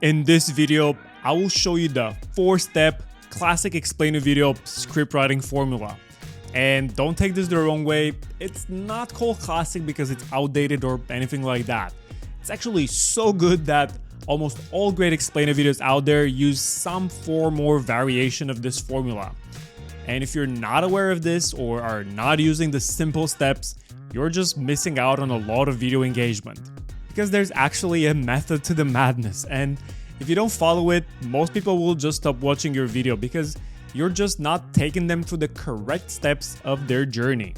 In this video, I will show you the 4-step classic explainer video script writing formula. And don't take this the wrong way, it's not called classic because it's outdated or anything like that. It's actually so good that almost all great explainer videos out there use some form or variation of this formula. And if you're not aware of this or are not using the simple steps, you're just missing out on a lot of video engagement. Because there's actually a method to the madness, and if you don't follow it, most people will just stop watching your video because you're just not taking them through the correct steps of their journey.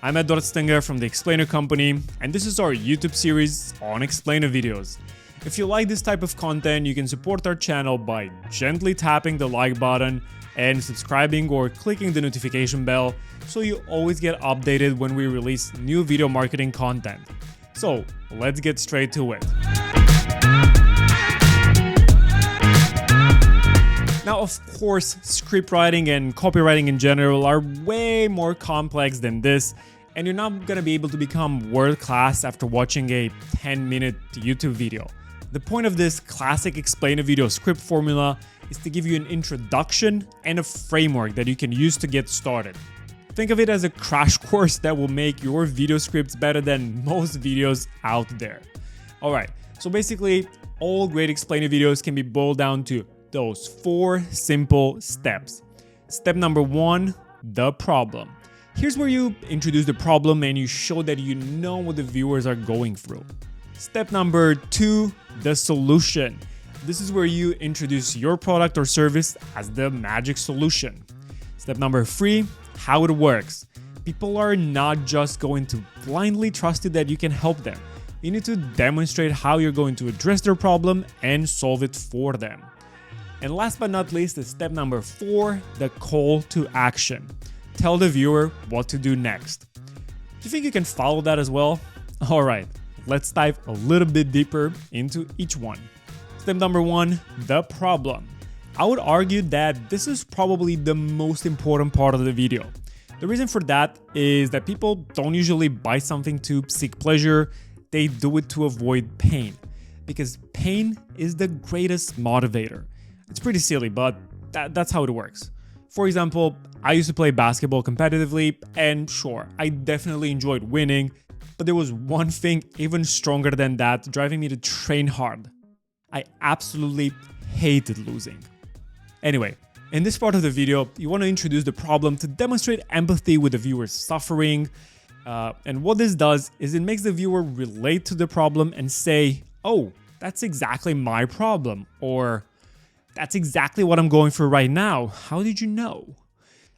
I'm Edward Stenger from the Explainer Company, and this is our YouTube series on explainer videos. If you like this type of content, you can support our channel by gently tapping the like button and subscribing or clicking the notification bell so you always get updated when we release new video marketing content. So let's get straight to it. Now, of course, script writing and copywriting in general are way more complex than this, and you're not gonna be able to become world-class after watching a 10-minute YouTube video. The point of this classic explainer video script formula is to give you an introduction and a framework that you can use to get started. Think of it as a crash course that will make your video scripts better than most videos out there. Alright, so basically, all great explainer videos can be boiled down to those 4 simple steps. Step number 1, the problem. Here's where you introduce the problem and you show that you know what the viewers are going through. Step number 2, the solution. This is where you introduce your product or service as the magic solution. Step number 3, how it works. People are not just going to blindly trust you that you can help them. You need to demonstrate how you're going to address their problem and solve it for them. And last but not least is step number 4, the call to action. Tell the viewer what to do next. Do you think you can follow that as well? Alright, let's dive a little bit deeper into each one. Step number 1, the problem. I would argue that this is probably the most important part of the video. The reason for that is that people don't usually buy something to seek pleasure, they do it to avoid pain. Because pain is the greatest motivator. It's pretty silly, but that's how it works. For example, I used to play basketball competitively, and sure, I definitely enjoyed winning, but there was one thing even stronger than that driving me to train hard. I absolutely hated losing. Anyway, in this part of the video, you want to introduce the problem to demonstrate empathy with the viewer's suffering. And what this does is it makes the viewer relate to the problem and say, oh, that's exactly my problem, or that's exactly what I'm going through right now. How did you know?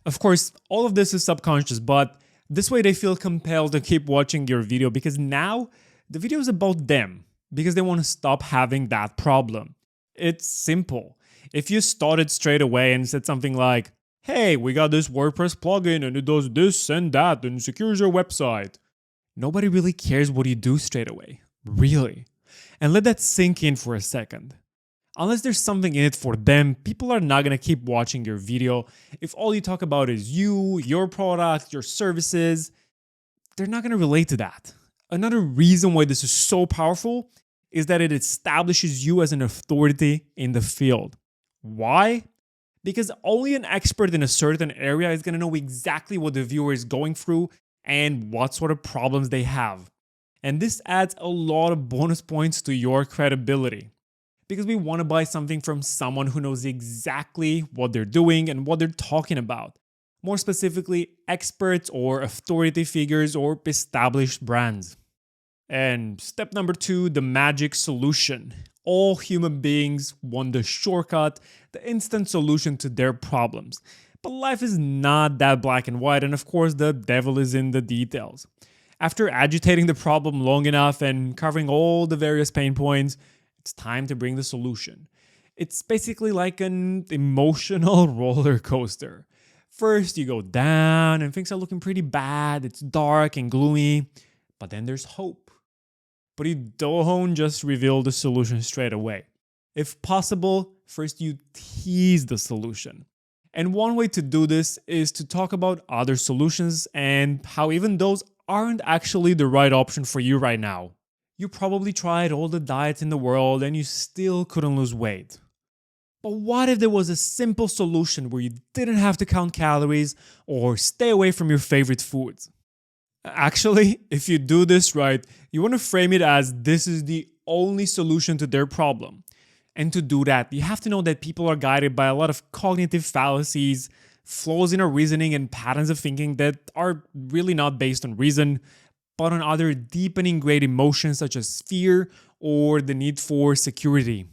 Of course, all of this is subconscious, but this way they feel compelled to keep watching your video because now the video is about them, because they want to stop having that problem. It's simple. If you started straight away and said something like, hey, we got this WordPress plugin and it does this and that and secures your website, nobody really cares what you do straight away. Really. And let that sink in for a second. Unless there's something in it for them, people are not going to keep watching your video. If all you talk about is you, your product, your services, they're not going to relate to that. Another reason why this is so powerful is that it establishes you as an authority in the field. Why? Because only an expert in a certain area is going to know exactly what the viewer is going through and what sort of problems they have. And this adds a lot of bonus points to your credibility. Because we want to buy something from someone who knows exactly what they're doing and what they're talking about. More specifically, experts or authority figures or established brands. And step number 2, the magic solution. All human beings want the shortcut, the instant solution to their problems. But life is not that black and white, and of course the devil is in the details. After agitating the problem long enough and covering all the various pain points, it's time to bring the solution. It's basically like an emotional roller coaster. First you go down and things are looking pretty bad, it's dark and gloomy, but then there's hope. But you don't just reveal the solution straight away. If possible, first you tease the solution. And one way to do this is to talk about other solutions and how even those aren't actually the right option for you right now. You probably tried all the diets in the world and you still couldn't lose weight. But what if there was a simple solution where you didn't have to count calories or stay away from your favorite foods? Actually, if you do this right, you want to frame it as this is the only solution to their problem. And to do that, you have to know that people are guided by a lot of cognitive fallacies, flaws in our reasoning, and patterns of thinking that are really not based on reason, but on other deep and ingrained emotions such as fear or the need for security.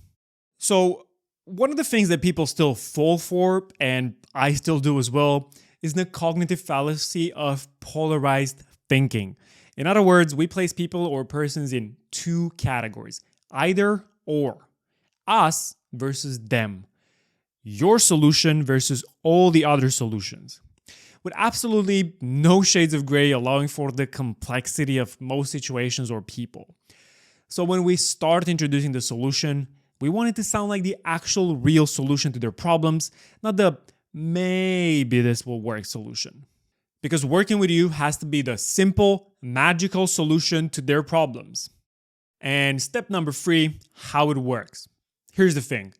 So, one of the things that people still fall for, and I still do as well, is the cognitive fallacy of polarized thinking. In other words, we place people or persons in two categories, either or. Us versus them. Your solution versus all the other solutions. With absolutely no shades of gray, allowing for the complexity of most situations or people. So when we start introducing the solution, we want it to sound like the actual real solution to their problems, not the maybe this will work solution. Because working with you has to be the simple, magical solution to their problems. And step number 3, how it works. Here's the thing.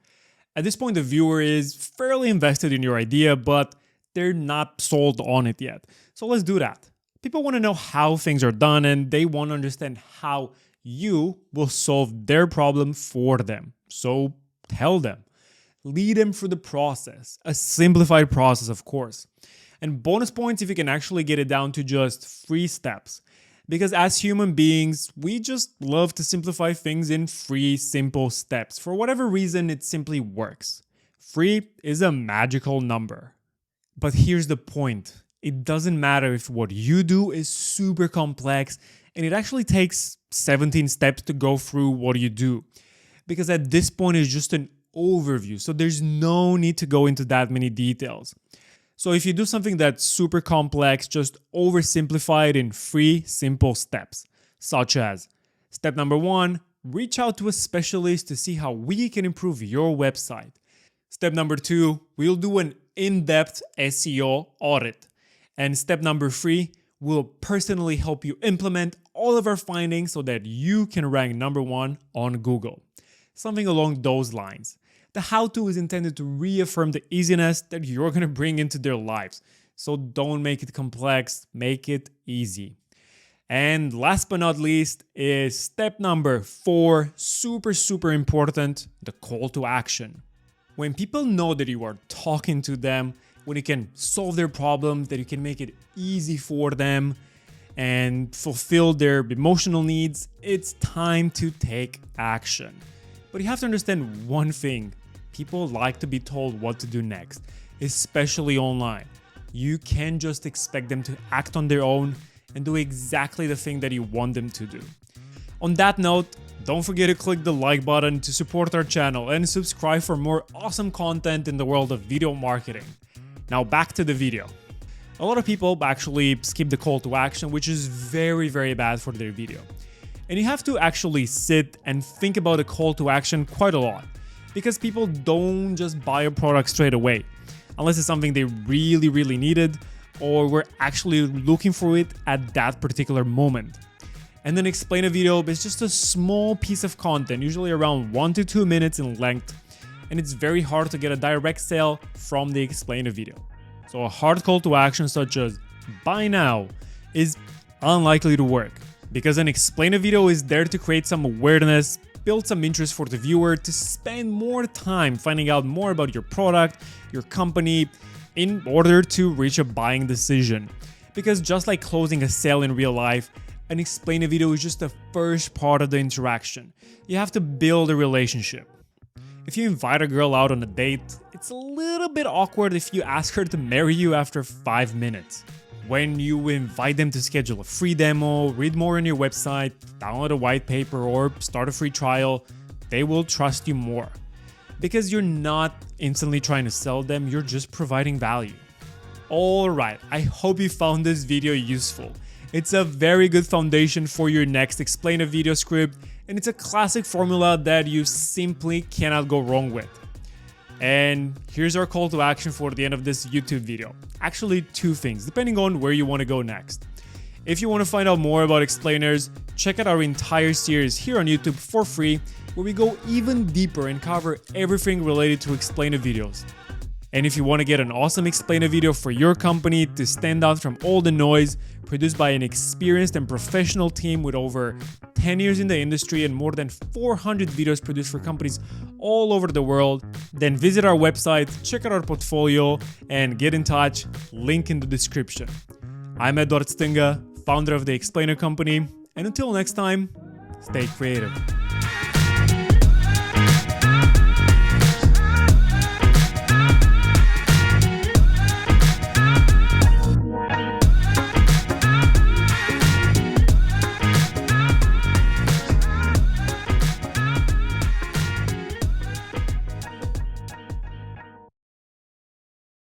At this point, the viewer is fairly invested in your idea, but they're not sold on it yet. So let's do that. People want to know how things are done and they want to understand how you will solve their problem for them. So tell them. Lead them through the process. A simplified process, of course. And bonus points if you can actually get it down to just 3 steps. Because as human beings, we just love to simplify things in 3 simple steps. For whatever reason, it simply works. 3 is a magical number. But here's the point. It doesn't matter if what you do is super complex and it actually takes 17 steps to go through what you do. Because at this point, it's just an overview. So there's no need to go into that many details. So if you do something that's super complex, just oversimplify it in 3 simple steps, such as step number 1, reach out to a specialist to see how we can improve your website. Step number 2, we'll do an in-depth SEO audit. And step number 3, we'll personally help you implement all of our findings so that you can rank number 1 on Google. Something along those lines. The how-to is intended to reaffirm the easiness that you're going to bring into their lives. So don't make it complex, make it easy. And last but not least is step number 4, super important, the call to action. When people know that you are talking to them, when you can solve their problem, that you can make it easy for them and fulfill their emotional needs, it's time to take action. But you have to understand one thing. People like to be told what to do next, especially online. You can't just expect them to act on their own and do exactly the thing that you want them to do. On that note, don't forget to click the like button to support our channel and subscribe for more awesome content in the world of video marketing. Now back to the video. A lot of people actually skip the call to action, which is very bad for their video. And you have to actually sit and think about a call to action quite a lot. Because people don't just buy a product straight away, unless it's something they really needed or were actually looking for it at that particular moment. And then explain a video is just a small piece of content, usually around 1 to 2 minutes in length, and it's very hard to get a direct sale from the explainer video. So a hard call to action such as buy now is unlikely to work, because an explainer video is there to create some awareness, build some interest for the viewer to spend more time finding out more about your product, your company, in order to reach a buying decision. Because just like closing a sale in real life, an explainer video is just the first part of the interaction. You have to build a relationship. If you invite a girl out on a date, it's a little bit awkward if you ask her to marry you after 5 minutes. When you invite them to schedule a free demo, read more on your website, download a white paper, or start a free trial, they will trust you more. Because you're not instantly trying to sell them, you're just providing value. Alright, I hope you found this video useful. It's a very good foundation for your next explainer video script, and it's a classic formula that you simply cannot go wrong with. And here's our call to action for the end of this YouTube video. Actually, 2 things, depending on where you want to go next. If you want to find out more about explainers, check out our entire series here on YouTube for free, where we go even deeper and cover everything related to explainer videos. And if you want to get an awesome explainer video for your company to stand out from all the noise, produced by an experienced and professional team with over 10 years in the industry and more than 400 videos produced for companies all over the world, then visit our website, check out our portfolio, and get in touch. Link in the description. I'm Edward Stinga, founder of the Explainer Company, and until next time, stay creative.